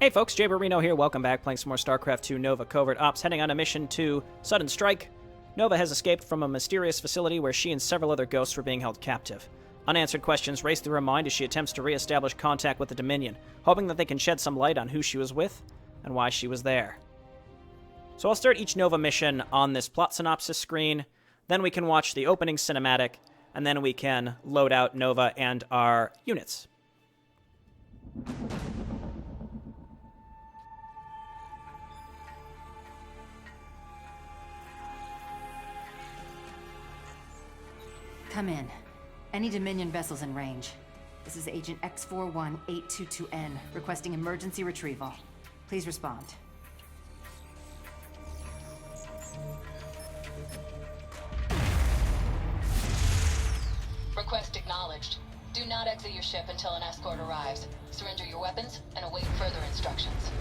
Hey folks, Jayborino here, welcome back, playing some more StarCraft 2 Nova Covert Ops, heading on a mission to Sudden Strike. Nova has escaped from a mysterious facility where she and several other ghosts were being held captive. Unanswered questions race through her mind as she attempts to re-establish contact with the Dominion, hoping that they can shed some light on who she was with and why she was there. So I'll start each Nova mission on this plot synopsis screen, then we can watch the opening cinematic, and then we can load out Nova and our units. Come in. Any Dominion vessels in range. This is Agent X41822N, requesting emergency retrieval. Please respond. Request acknowledged. Do not exit your ship until an escort arrives. Surrender your weapons and await further instructions.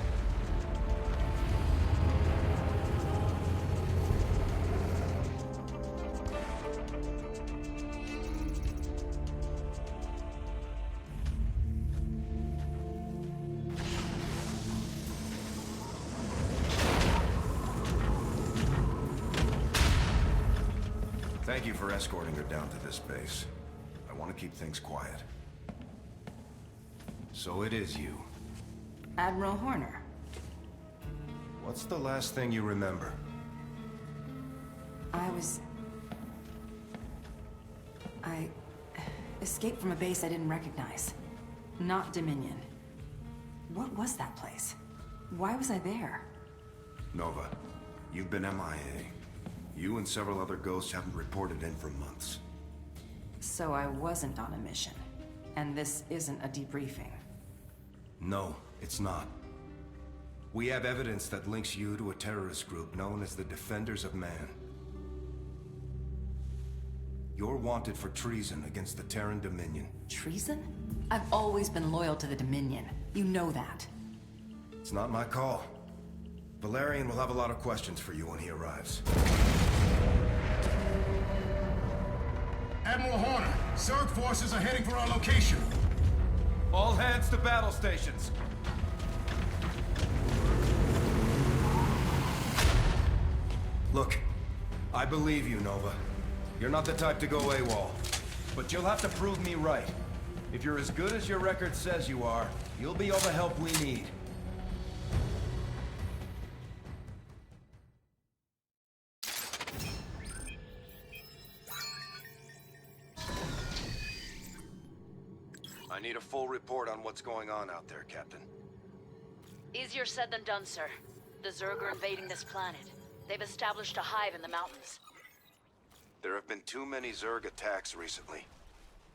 Thank you for escorting her down to this base. I want to keep things quiet. So it is you. Admiral Horner. What's the last thing you remember? I escaped from a base I didn't recognize. Not Dominion. What was that place? Why was I there? Nova, you've been MIA. You and several other ghosts haven't reported in for months. So I wasn't on a mission. And this isn't a debriefing. No, it's not. We have evidence that links you to a terrorist group known as the Defenders of Man. You're wanted for treason against the Terran Dominion. Treason? I've always been loyal to the Dominion. You know that. It's not my call. Valerian will have a lot of questions for you when he arrives. Admiral Horner, Zerg forces are heading for our location. All hands to battle stations. Look, I believe you, Nova. You're not the type to go AWOL. But you'll have to prove me right. If you're as good as your record says you are, you'll be all the help we need. I need a full report on what's going on out there, Captain. Easier said than done, sir. The Zerg are invading this planet. They've established a hive in the mountains. There have been too many Zerg attacks recently.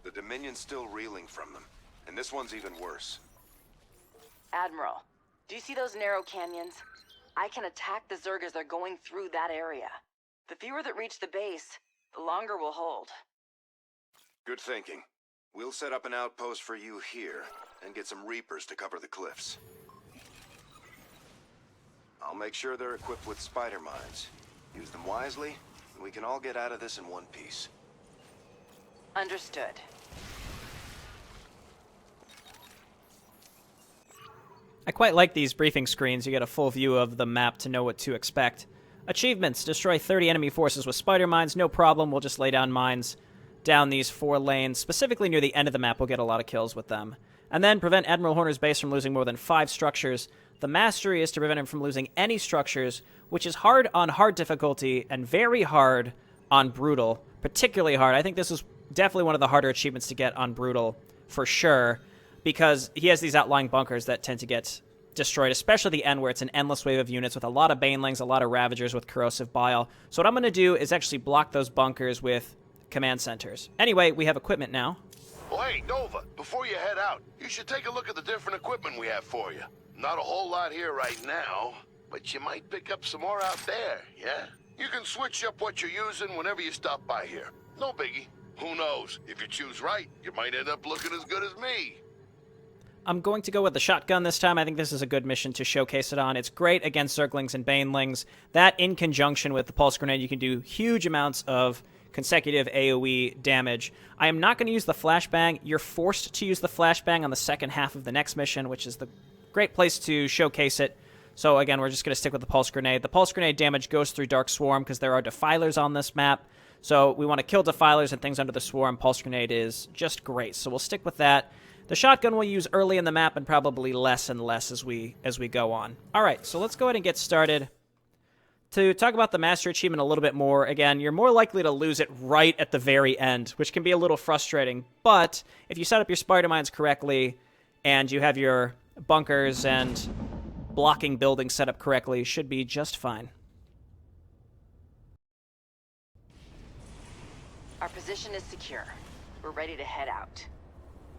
The Dominion's still reeling from them, and this one's even worse. Admiral, do you see those narrow canyons? I can attack the Zerg as they're going through that area. The fewer that reach the base, the longer we'll hold. Good thinking. We'll set up an outpost for you here, and get some Reapers to cover the cliffs. I'll make sure they're equipped with spider mines. Use them wisely, and we can all get out of this in one piece. Understood. I quite like these briefing screens. You get a full view of the map to know what to expect. Achievements: destroy 30 enemy forces with spider mines. No problem, we'll just lay down mines down these 4 lanes. Specifically near the end of the map, we'll get a lot of kills with them. And then prevent Admiral Horner's base from losing more than 5 structures. The mastery is to prevent him from losing any structures, which is hard on hard difficulty and very hard on brutal. Particularly hard. I think this is definitely one of the harder achievements to get on brutal, for sure, because he has these outlying bunkers that tend to get destroyed, especially the end where it's an endless wave of units with a lot of banelings, a lot of ravagers with corrosive bile. So what I'm going to do is actually block those bunkers with command centers. Anyway, we have equipment now. Well, hey, Nova, before you head out, you should take a look at the different equipment we have for you. Not a whole lot here right now, but you might pick up some more out there, yeah? You can switch up what you're using whenever you stop by here. No biggie. Who knows? If you choose right, you might end up looking as good as me. I'm going to go with the shotgun this time. I think this is a good mission to showcase it on. It's great against Zerglings and Banelings. That, in conjunction with the Pulse Grenade, you can do huge amounts of consecutive AoE damage. I am not going to use the flashbang. You're forced to use the flashbang on the second half of the next mission, which is the great place to showcase it. So again, we're just going to stick with the pulse grenade. The pulse grenade damage goes through Dark Swarm because there are defilers on this map. So we want to kill defilers and things under the swarm. Pulse grenade is just great. So we'll stick with that. The shotgun we'll use early in the map and probably less and less as we go on. All right, so let's go ahead and get started. To talk about the Master Achievement a little bit more, again, you're more likely to lose it right at the very end, which can be a little frustrating. But if you set up your spider mines correctly and you have your bunkers and blocking buildings set up correctly, you should be just fine. Our position is secure. We're ready to head out.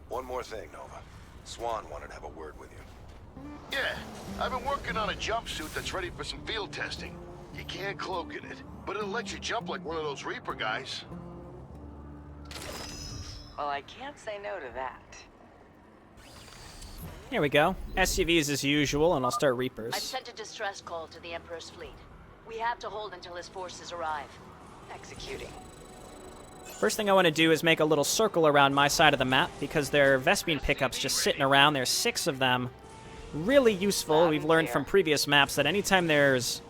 One more thing, Nova. Swan wanted to have a word with you. Yeah, I've been working on a jumpsuit that's ready for some field testing. You can't cloak in it, but it'll let you jump like one of those Reaper guys. Well, I can't say no to that. Here we go. SCVs as usual, and I'll start I've Reapers. sent a distress call to the Emperor's fleet. We have to hold until his forces arrive. Executing. First thing I want to do is make a little circle around my side of the map because there are Vespene pickups just sitting around. There's 6 of them. Really useful. We've learned from previous maps that anytime there's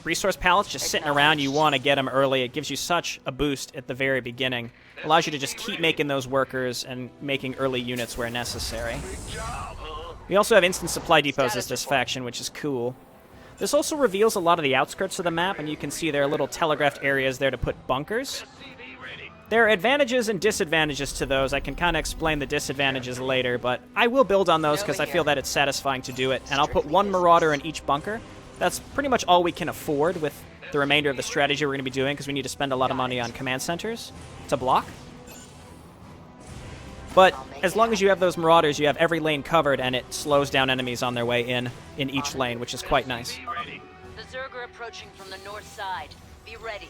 resource pallets just sitting around, you want to get them early. It gives you such a boost at the very beginning. Allows you to just keep making those workers and making early units where necessary. We also have instant supply depots as this faction, which is cool. This also reveals a lot of the outskirts of the map, and you can see there are little telegraphed areas there to put bunkers. There are advantages and disadvantages to those. I can kind of explain the disadvantages later, but I will build on those because I feel that it's satisfying to do it. And I'll put 1 Marauder in each bunker. That's pretty much all we can afford with the remainder of the strategy we're going to be doing because we need to spend a lot of money on command centers to block. But as long as you have those Marauders, you have every lane covered, and it slows down enemies on their way in each lane, which is quite nice. The Zerg are approaching from the north side. Be ready.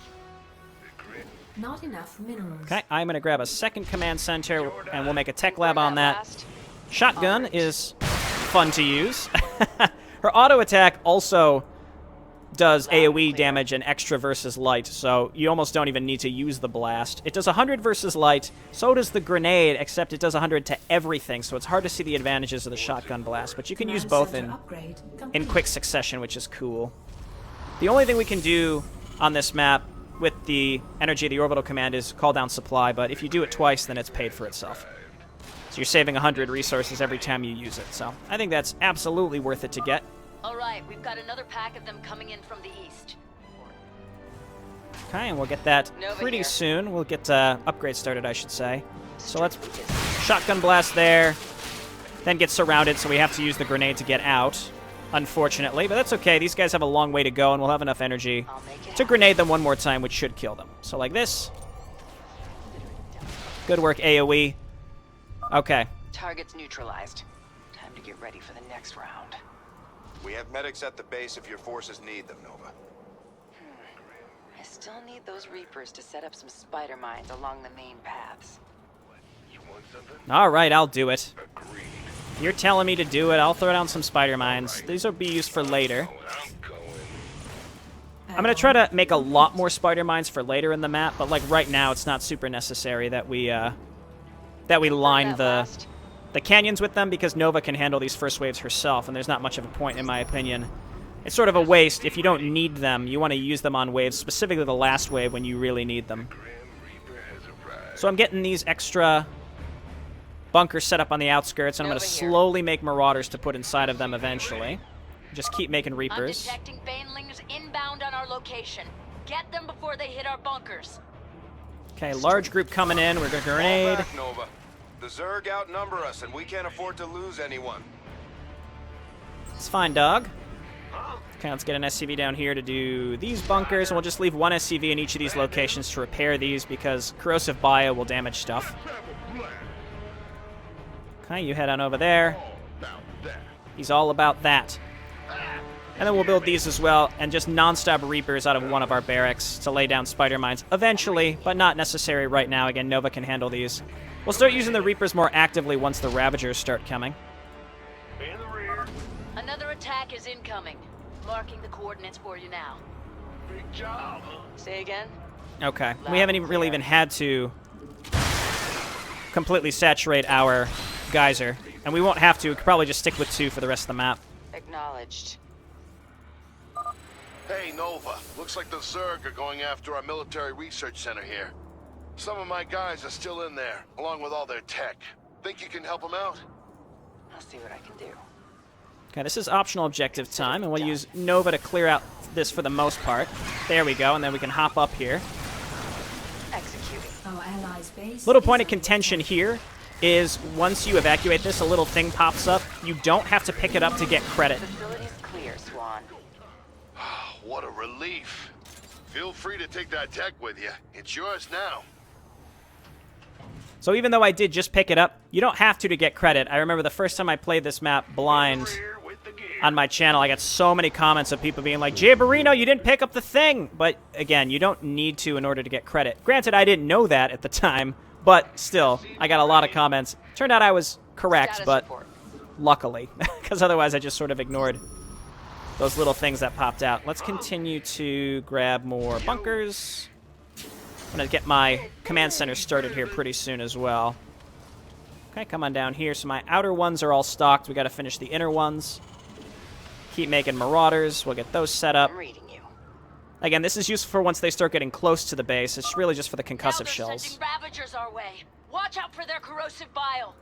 Not enough minerals. Okay, I'm going to grab a second command center, and we'll make a tech lab on that. Shotgun is fun to use. Her auto attack also does AoE damage and extra versus light, so you almost don't even need to use the blast. It does 100 versus light, so does the grenade, except it does 100 to everything, so it's hard to see the advantages of the shotgun blast, but you can use both in quick succession, which is cool. The only thing we can do on this map with the energy of the orbital command is call down supply, but if you do it twice, then it's paid for itself. So you're saving 100 resources every time you use it, so I think that's absolutely worth it to get. All right, we've got another pack of them coming in from the east. Okay, and we'll get that pretty soon. We'll get upgrades started, I should say. So let's shotgun blast there, then get surrounded, so we have to use the grenade to get out, unfortunately. But that's okay. These guys have a long way to go, and we'll have enough energy to grenade them one more time, which should kill them. So like this. Good work, AoE. Okay. Target's neutralized. Time to get ready for the next round. We have medics at the base if your forces need them, Nova. I still need those Reapers to set up some spider mines along the main paths. All right, I'll do it. You're telling me to do it. I'll throw down some spider mines. These will be used for later. I'm going to try to make a lot more spider mines for later in the map, but like right now it's not super necessary that we line the canyons with them because Nova can handle these first waves herself, and there's not much of a point in my opinion. It's sort of a waste. If you don't need them, you want to use them on waves, specifically the last wave when you really need them. So I'm getting these extra bunkers set up on the outskirts, and I'm going to slowly make Marauders to put inside of them eventually. Just keep making Reapers. I'm detecting banelings inbound on our location. Get them before they hit our bunkers. Okay, large group coming in. We're going to grenade. Back, Nova. The Zerg outnumber us, and we can't afford to lose anyone. It's fine, dog. Okay, let's get an SCV down here to do these bunkers, and we'll just leave one SCV in each of these locations to repair these because corrosive bio will damage stuff. Okay, you head on over there. He's all about that. And then we'll build these as well, and just non-stop Reapers out of one of our barracks to lay down spider mines eventually, but not necessary right now. Again, Nova can handle these. We'll start using the Reapers more actively once the Ravagers start coming. Another attack is incoming. Marking the coordinates for you now. Big job. Say again? Okay, we haven't even had to completely saturate our geyser. And we won't have to. We could probably just stick with 2 for the rest of the map. Acknowledged. Hey, Nova. Looks like the Zerg are going after our military research center here. Some of my guys are still in there, along with all their tech. Think you can help them out? I'll see what I can do. Okay, this is optional objective time, and we'll use Nova to clear out this for the most part. There we go, and then we can hop up here. Executing. Our allies' base. Little point of contention here is once you evacuate this, a little thing pops up. You don't have to pick it up to get credit. Facility's clear, Swan. What a relief. Feel free to take that tech with you. It's yours now. So even though I did just pick it up, you don't have to get credit. I remember the first time I played this map blind on my channel, I got so many comments of people being like, Jayborino, you didn't pick up the thing! But again, you don't need to in order to get credit. Granted, I didn't know that at the time, but still, I got a lot of comments. Turned out I was correct, but luckily, because otherwise I just sort of ignored those little things that popped out. Let's continue to grab more bunkers. I'm going to get my command center started here pretty soon as well. Okay, come on down here. So my outer ones are all stocked. We got to finish the inner ones. Keep making marauders. We'll get those set up. I'm reading you. Again, this is useful for once they start getting close to the base. It's really just for the concussive shells. Sending Ravagers our way. Watch out for their corrosive bile.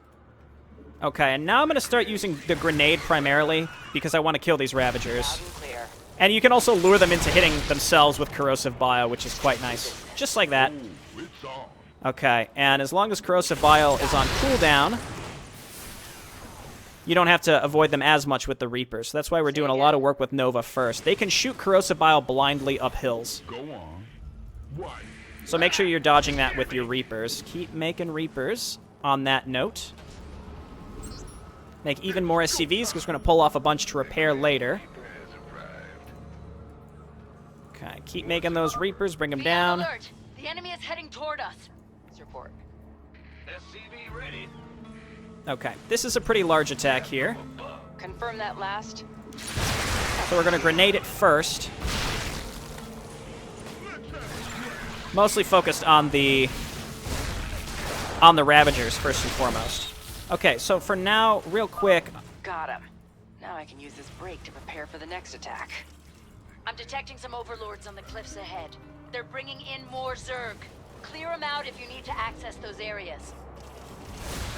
Okay, and now I'm going to start using the grenade primarily because I want to kill these Ravagers. Loud and clear. And you can also lure them into hitting themselves with corrosive bile, which is quite nice. Just like that. Okay, and as long as corrosive bile is on cooldown, you don't have to avoid them as much with the Reapers. So that's why we're doing a lot of work with Nova first. They can shoot corrosive bile blindly up hills. So make sure you're dodging that with your Reapers. Keep making Reapers on that note. Make even more SCVs because we're going to pull off a bunch to repair later. Okay, keep making those Reapers, bring them down. Alert. The enemy is heading toward us. Report. SCV ready. Okay, this is a pretty large attack here. Confirm that last. So we're going to grenade it first. Mostly focused on the Ravagers first and foremost. Okay, so for now, real quick. Got him. Now I can use this break to prepare for the next attack. I'm detecting some overlords on the cliffs ahead. They're bringing in more Zerg. Clear them out if you need to access those areas.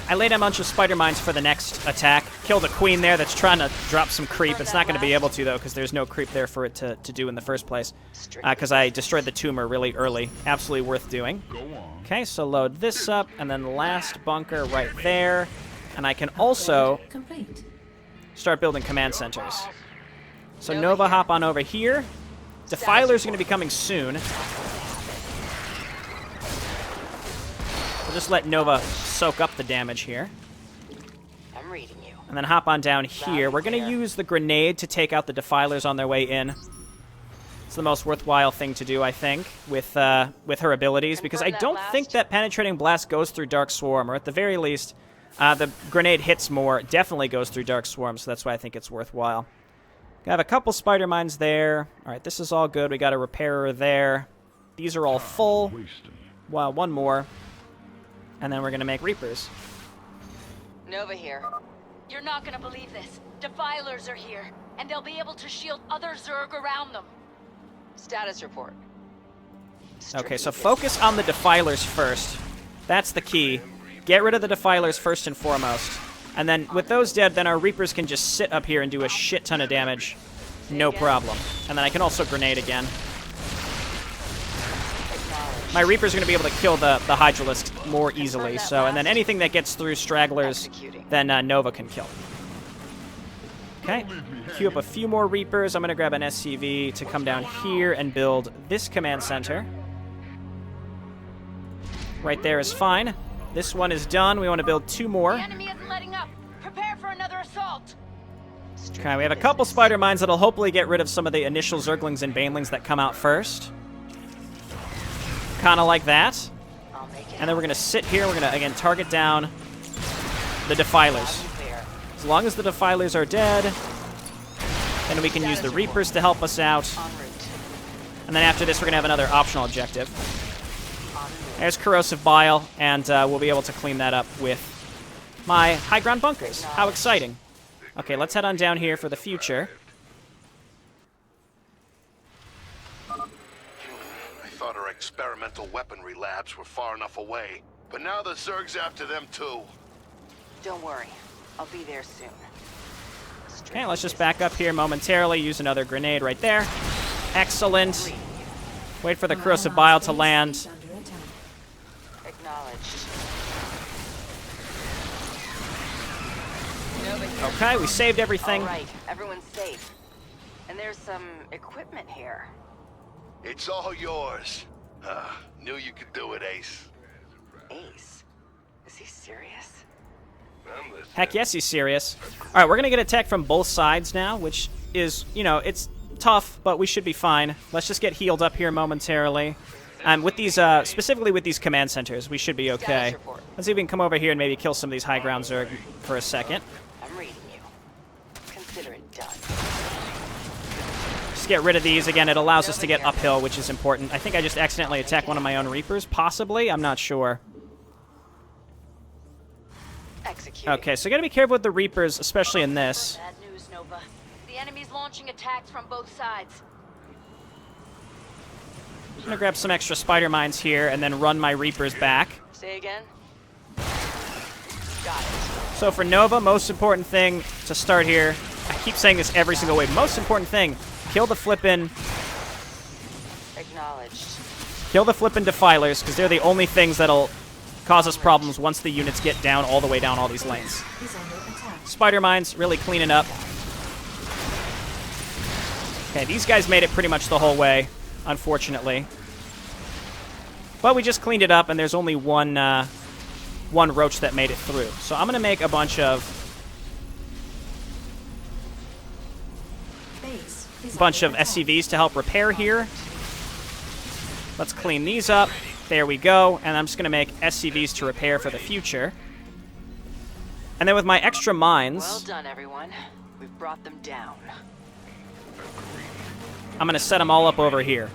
I laid a bunch of spider mines for the next attack. Killed a queen there that's trying to drop some creep. It's not going to be able to, though, because there's no creep there for it to do in the first place. Because I destroyed the tumor really early. Absolutely worth doing. Okay, so load this up, and then the last bunker right there. And I can also start building command centers. So Nova, hop on over here. Defilers are going to be coming soon. We'll just let Nova soak up the damage here. I'm reading you. And then hop on down here. We're going to use the grenade to take out the Defilers on their way in. It's the most worthwhile thing to do, I think, with her abilities, because I don't think that Penetrating Blast goes through Dark Swarm, or at the very least, the grenade hits more, definitely goes through Dark Swarm, so that's why I think it's worthwhile. I have a couple spider mines there. All right, this is all good. We got a repairer there. These are all full. Well, one more. And then we're going to make Reapers. Nova here. You're not gonna believe this. Defilers are here, and they'll be able to shield other Zerg around them. Status report. Okay, so focus on the Defilers first. That's the key. Get rid of the Defilers first and foremost. And then with those dead, then our Reapers can just sit up here and do a shit ton of damage. No problem. And then I can also grenade again. My Reapers are going to be able to kill the Hydralisk more easily. So, and then anything that gets through stragglers, then Nova can kill. Okay, queue up a few more Reapers. I'm going to grab an SCV to come down here and build this command center. Right there is fine. This one is done. We want to build two more. The enemy isn't letting up. Prepare for another assault. Okay, we have a couple spider mines that'll hopefully get rid of some of the initial Zerglings and Banelings that come out first. Kind of like that. And then we're going to sit here. We're going to, again, target down the Defilers. As long as the Defilers are dead, then we can use the Reapers to help us out. And then after this, we're going to have another optional objective. There's Corrosive Bile, and we'll be able to clean that up with my high ground bunkers. How exciting. Okay, let's head on down here for the future. I thought our experimental weaponry labs were far enough away, but now the Zerg's after them too. Don't worry. I'll be there soon. Okay, let's just back up here momentarily. Use another grenade right there. Excellent. Wait for the corrosive bile to land. Acknowledged. Okay, we saved everything. All right, everyone's safe. And there's some equipment here. It's all yours. Knew you could do it, Ace. Ace? Is he serious? Heck yes, he's serious. All right, we're going to get attacked from both sides now, which is, you know, it's tough, but we should be fine. Let's just get healed up here momentarily. With these, specifically with these command centers, we should be okay. Let's see if we can come over here and maybe kill some of these high ground Zerg for a second. I'm reading you. Consider it done. Just get rid of these. Again, it allows us to get uphill, which is important. I think I just accidentally attacked one of my own Reapers, possibly. I'm not sure. Okay, so gotta be careful with the Reapers, especially in this. Bad news, Nova. The enemy's launching attacks from both sides. I'm gonna grab some extra spider mines here and then run my Reapers back. Say again? Got it. So for Nova, most important thing to start here, I keep saying this every single way, most important thing, kill the flippin'... Acknowledged. Kill the flippin' Defilers, because they're the only things that'll cause us problems once the units get down all the way down all these lanes. Spider mines, really cleaning up. Okay, these guys made it pretty much the whole way, unfortunately. But we just cleaned it up, and there's only one roach that made it through. So I'm going to make a bunch of SCVs to help repair here. Let's clean these up. There we go. And I'm just going to make SCVs to repair for the future. And then with my extra mines... Well done, everyone. We've brought them down. I'm going to set them all up over here.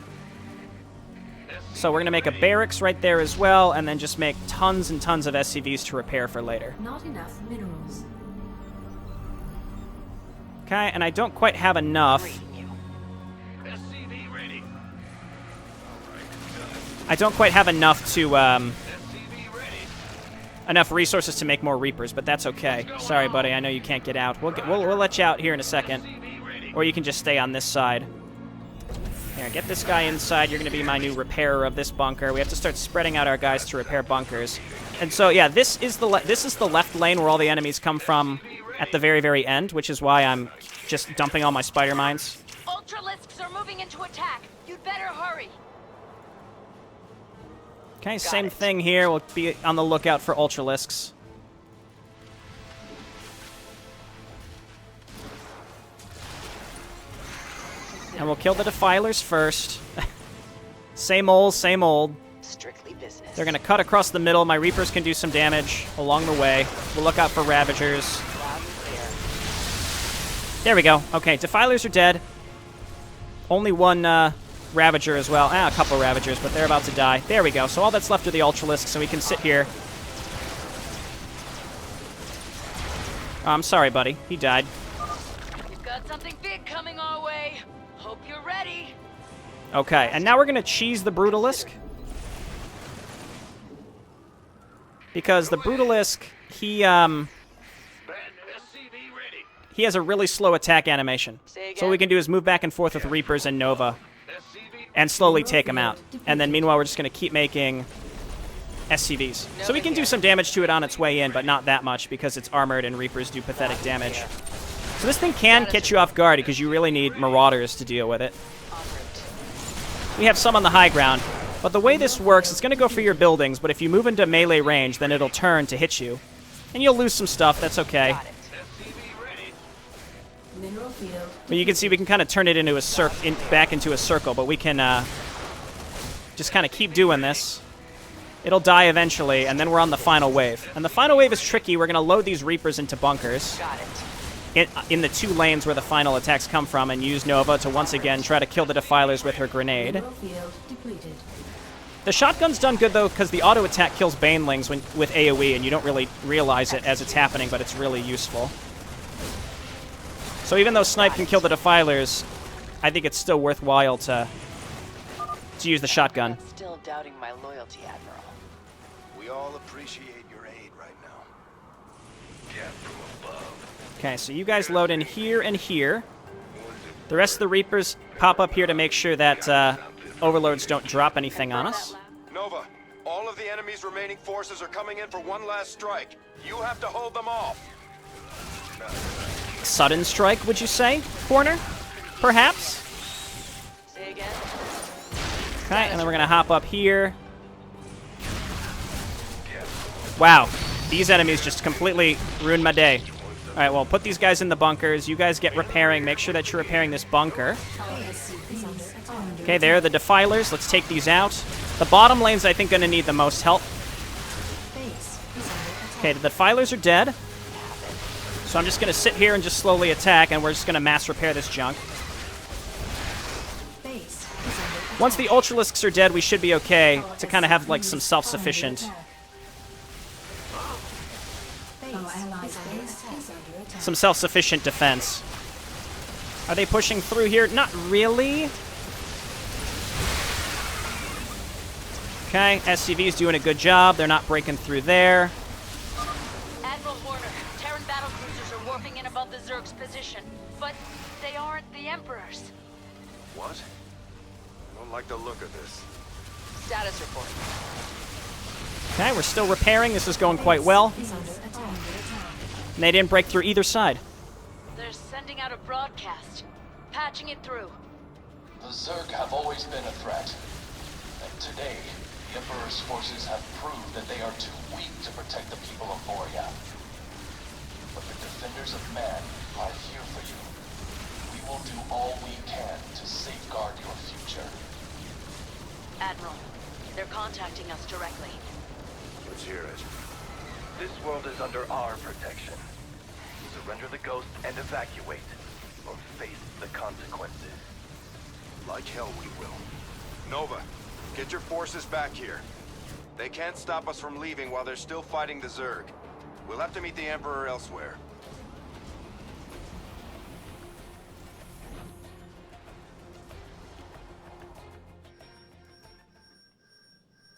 So we're going to make a barracks right there as well, and then just make tons and tons of SCVs to repair for later. Not enough minerals. Okay, and I don't quite have enough. I don't quite have enough to, enough resources to make more Reapers, but that's okay. Sorry, buddy, I know you can't get out. We'll let you out here in a second. Or you can just stay on this side. Here, get this guy inside. You're going to be my new repairer of this bunker. We have to start spreading out our guys to repair bunkers. And so, yeah, this is the left lane where all the enemies come from at the very, very end, which is why I'm just dumping all my spider mines. Ultralisks are moving into attack. You'd better hurry. Okay, same thing here. We'll be on the lookout for Ultralisks. And we'll kill the Defilers first. Same old, same old. Strictly business. They're going to cut across the middle. My Reapers can do some damage along the way. We'll look out for Ravagers. There we go. Okay, Defilers are dead. Only one Ravager as well. A couple Ravagers, but they're about to die. There we go. So all that's left are the Ultralisks, so we can sit here. Oh, I'm sorry, buddy. He died. We've got something big coming our way. Hope you're ready. Okay, and now we're going to cheese the Brutalisk. Because the Brutalisk, he has a really slow attack animation. So what we can do is move back and forth with Reapers and Nova and slowly take them out. And then meanwhile, we're just going to keep making SCVs. So we can do some damage to it on its way in, but not that much because it's armored and Reapers do pathetic damage. So this thing can catch you off guard because you really need Marauders to deal with it. We have some on the high ground, but the way this works, it's going to go for your buildings, but if you move into melee range, then it'll turn to hit you. And you'll lose some stuff, that's okay. But you can see we can kind of turn it into a back into a circle, but we can just kind of keep doing this. It'll die eventually, and then we're on the final wave. And the final wave is tricky. We're going to load these Reapers into bunkers in the 2 lanes where the final attacks come from, and use Nova to once again try to kill the Defilers with her grenade. The shotgun's done good, though, because the auto-attack kills banelings with AoE, and you don't really realize it as it's happening, but it's really useful. So even though Snipe can kill the Defilers, I think it's still worthwhile to use the shotgun. I'm still doubting my loyalty, Admiral. We all appreciate your aid right now. Yeah, from above. Okay, so you guys load in here and here. The rest of the Reapers pop up here to make sure that Overlords don't drop anything on us. Nova, all of the enemy's remaining forces are coming in for one last strike. You have to hold them off. Sudden strike, would you say, Horner? Perhaps? Say again? Okay, and then we're going to hop up here. Wow, these enemies just completely ruined my day. All right, well, put these guys in the bunkers. You guys get repairing. Make sure that you're repairing this bunker. Okay, there are the Defilers. Let's take these out. The bottom lane's, I think, going to need the most help. Okay, the Defilers are dead. So I'm just going to sit here and just slowly attack, and we're just going to mass repair this junk. Once the Ultralisks are dead, we should be okay to kind of have, like, some self-sufficient... some self-sufficient defense. Are they pushing through here? Not really. Okay, SCV's doing a good job. They're not breaking through there. Admiral Horner, Terran battlecruisers are warping in above the Zerg's position, but they aren't the Emperor's. What? I don't like the look of this. Status report. Okay, we're still repairing. This is going quite well. And they didn't break through either side. They're sending out a broadcast, patching it through. The Zerg have always been a threat. And today, the Emperor's forces have proved that they are too weak to protect the people of Moria. But the defenders of man are here for you. We will do all we can to safeguard your future. Admiral, they're contacting us directly. Let's hear it. This world is under our protection. Surrender the ghost and evacuate, or face the consequences. Like hell we will. Nova, get your forces back here. They can't stop us from leaving while they're still fighting the Zerg. We'll have to meet the Emperor elsewhere.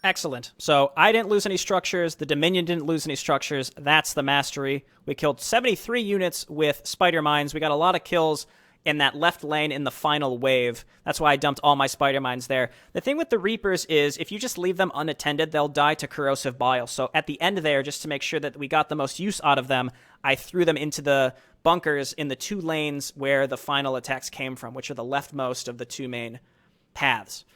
Excellent. So I didn't lose any structures. The Dominion didn't lose any structures. That's the mastery. We killed 73 units with spider mines. We got a lot of kills in that left lane in the final wave. That's why I dumped all my spider mines there. The thing with the Reapers is if you just leave them unattended, they'll die to corrosive bile. So at the end there, just to make sure that we got the most use out of them, I threw them into the bunkers in the 2 lanes where the final attacks came from, which are the leftmost of the 2 main paths.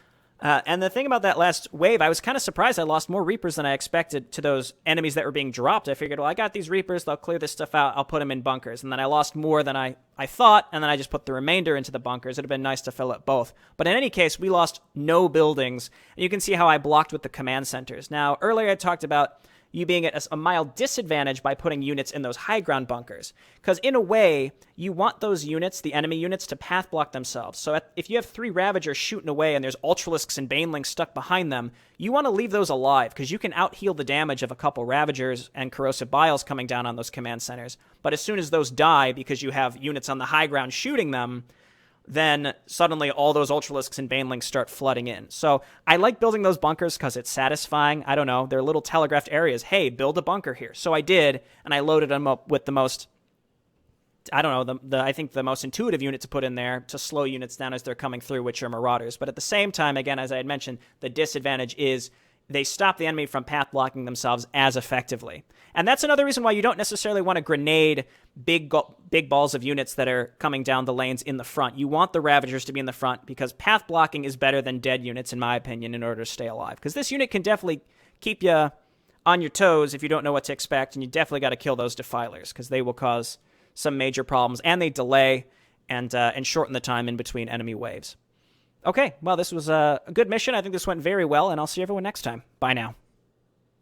And the thing about that last wave, I was kind of surprised I lost more Reapers than I expected to those enemies that were being dropped. I figured, well, I got these Reapers, they'll clear this stuff out, I'll put them in bunkers. And then I lost more than I thought, and then I just put the remainder into the bunkers. It would have been nice to fill up both. But in any case, we lost no buildings, and you can see how I blocked with the command centers. Now, earlier I talked about you being at a mild disadvantage by putting units in those high ground bunkers. Because in a way, you want those units, the enemy units, to path block themselves. So if you have 3 Ravagers shooting away and there's Ultralisks and Banelings stuck behind them, you want to leave those alive, because you can out-heal the damage of a couple Ravagers and Corrosive Biles coming down on those command centers. But as soon as those die, because you have units on the high ground shooting them, then suddenly all those Ultralisks and Banelings start flooding in. So I like building those bunkers because it's satisfying. I don't know, they're little telegraphed areas. Hey, build a bunker here. So I did, and I loaded them up with the most, I don't know, I think the most intuitive unit to put in there to slow units down as they're coming through, which are Marauders. But at the same time, again, as I had mentioned, the disadvantage is they stop the enemy from path blocking themselves as effectively. And that's another reason why you don't necessarily want to grenade big balls of units that are coming down the lanes in the front. You want the Ravagers to be in the front because path blocking is better than dead units, in my opinion, in order to stay alive. Because this unit can definitely keep you on your toes if you don't know what to expect, and you definitely got to kill those Defilers because they will cause some major problems, and they delay and shorten the time in between enemy waves. Okay, well, this was a good mission. I think this went very well, and I'll see everyone next time. Bye now.